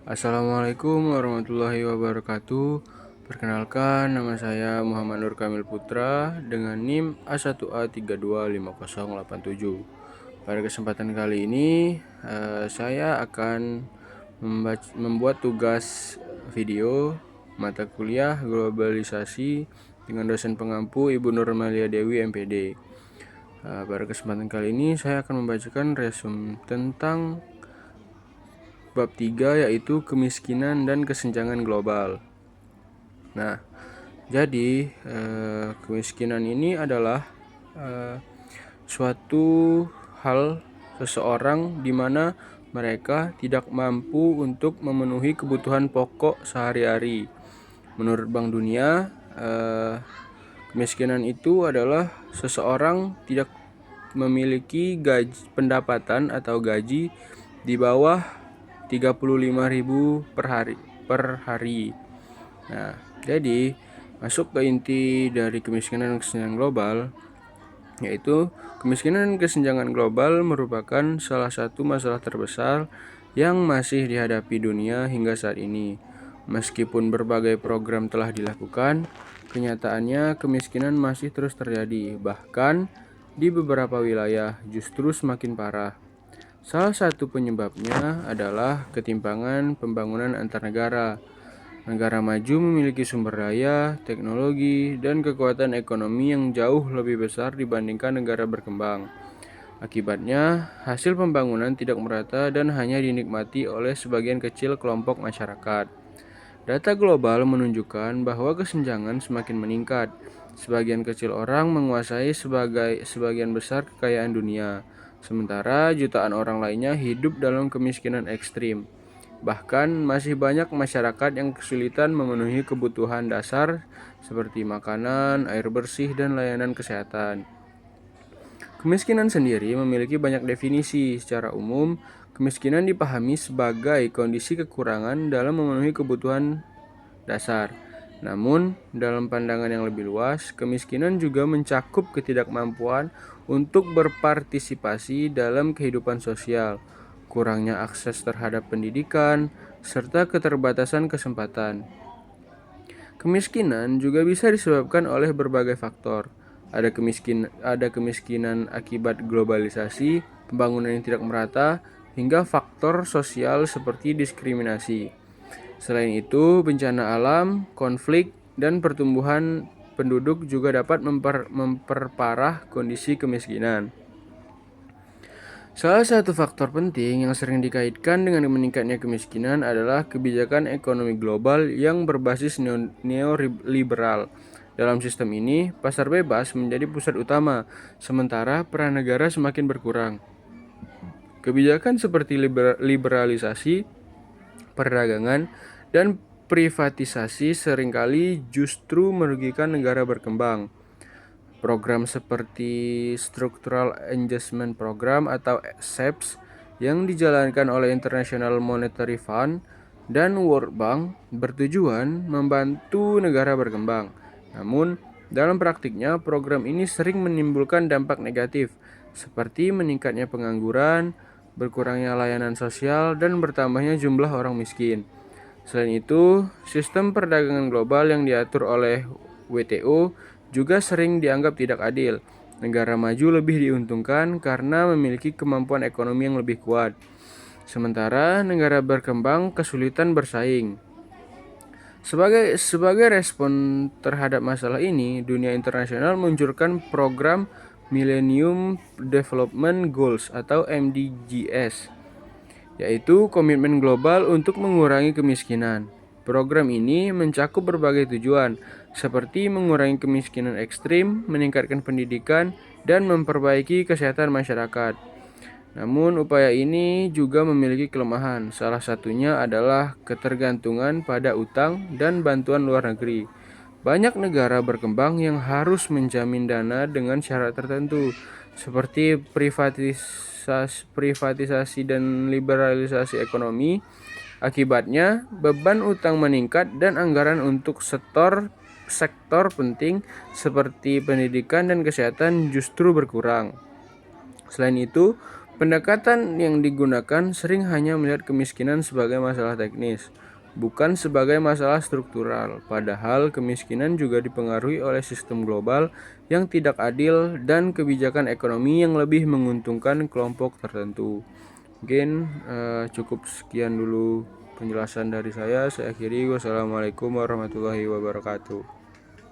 Assalamualaikum warahmatullahi wabarakatuh. Perkenalkan, nama saya Muhammad Nur Kamil Putra dengan NIM A1A325087. Pada kesempatan kali ini, saya akan membuat tugas video mata kuliah globalisasi dengan dosen pengampu Ibu Nurmalia Dewi MPD. Pada kesempatan kali ini, saya akan membacakan resume tentang bab 3, yaitu kemiskinan dan kesenjangan global. Nah, jadi kemiskinan ini adalah suatu hal seseorang di mana mereka tidak mampu untuk memenuhi kebutuhan pokok sehari-hari. Menurut Bank Dunia, kemiskinan itu adalah seseorang tidak memiliki pendapatan atau gaji di bawah 35.000 per hari. Nah, jadi masuk ke inti dari kemiskinan dan kesenjangan global, yaitu kemiskinan dan kesenjangan global merupakan salah satu masalah terbesar yang masih dihadapi dunia hingga saat ini. Meskipun berbagai program telah dilakukan, kenyataannya kemiskinan masih terus terjadi, bahkan di beberapa wilayah justru semakin parah. Salah satu penyebabnya adalah ketimpangan pembangunan antar negara. Negara maju memiliki sumber daya, teknologi, dan kekuatan ekonomi yang jauh lebih besar dibandingkan negara berkembang. Akibatnya, hasil pembangunan tidak merata dan hanya dinikmati oleh sebagian kecil kelompok masyarakat. Data global menunjukkan bahwa kesenjangan semakin meningkat. Sebagian kecil orang menguasai sebagian besar kekayaan dunia, sementara jutaan orang lainnya hidup dalam kemiskinan ekstrim. Bahkan masih banyak masyarakat yang kesulitan memenuhi kebutuhan dasar seperti makanan, air bersih, dan layanan kesehatan. Kemiskinan sendiri memiliki banyak definisi. Secara umum, kemiskinan dipahami sebagai kondisi kekurangan dalam memenuhi kebutuhan dasar. Namun, dalam pandangan yang lebih luas, kemiskinan juga mencakup ketidakmampuan untuk berpartisipasi dalam kehidupan sosial, kurangnya akses terhadap pendidikan, serta keterbatasan kesempatan. Kemiskinan juga bisa disebabkan oleh berbagai faktor. Ada kemiskinan akibat globalisasi, pembangunan yang tidak merata, hingga faktor sosial seperti diskriminasi. Selain itu, bencana alam, konflik, dan pertumbuhan penduduk juga dapat memperparah kondisi kemiskinan. Salah satu faktor penting yang sering dikaitkan dengan meningkatnya kemiskinan adalah kebijakan ekonomi global yang berbasis neoliberal. Dalam sistem ini, pasar bebas menjadi pusat utama, sementara peran negara semakin berkurang. Kebijakan seperti liberalisasi, perdagangan, dan privatisasi seringkali justru merugikan negara berkembang. Program seperti Structural Adjustment Program atau SAPS yang dijalankan oleh International Monetary Fund dan World Bank bertujuan membantu negara berkembang. Namun, dalam praktiknya program ini sering menimbulkan dampak negatif seperti meningkatnya pengangguran, berkurangnya layanan sosial, dan bertambahnya jumlah orang miskin. Selain itu, sistem perdagangan global yang diatur oleh WTO juga sering dianggap tidak adil. Negara maju lebih diuntungkan karena memiliki kemampuan ekonomi yang lebih kuat, sementara negara berkembang kesulitan bersaing. Sebagai respon terhadap masalah ini, dunia internasional meluncurkan program Millennium Development Goals atau MDGs, yaitu komitmen global untuk mengurangi kemiskinan. Program ini mencakup berbagai tujuan, seperti mengurangi kemiskinan ekstrim, meningkatkan pendidikan, dan memperbaiki kesehatan masyarakat. Namun, upaya ini juga memiliki kelemahan. Salah satunya adalah ketergantungan pada utang dan bantuan luar negeri. Banyak negara berkembang yang harus menjamin dana dengan syarat tertentu, seperti privatisasi dan liberalisasi ekonomi. Akibatnya, beban utang meningkat dan anggaran untuk sektor penting seperti pendidikan dan kesehatan justru berkurang. Selain itu, Pendekatan yang digunakan sering hanya melihat kemiskinan sebagai masalah teknis, bukan sebagai masalah struktural. Padahal kemiskinan juga dipengaruhi oleh sistem global yang tidak adil dan kebijakan ekonomi yang lebih menguntungkan kelompok tertentu. Mungkin cukup sekian dulu penjelasan dari saya. Saya akhiri. Wassalamualaikum warahmatullahi wabarakatuh.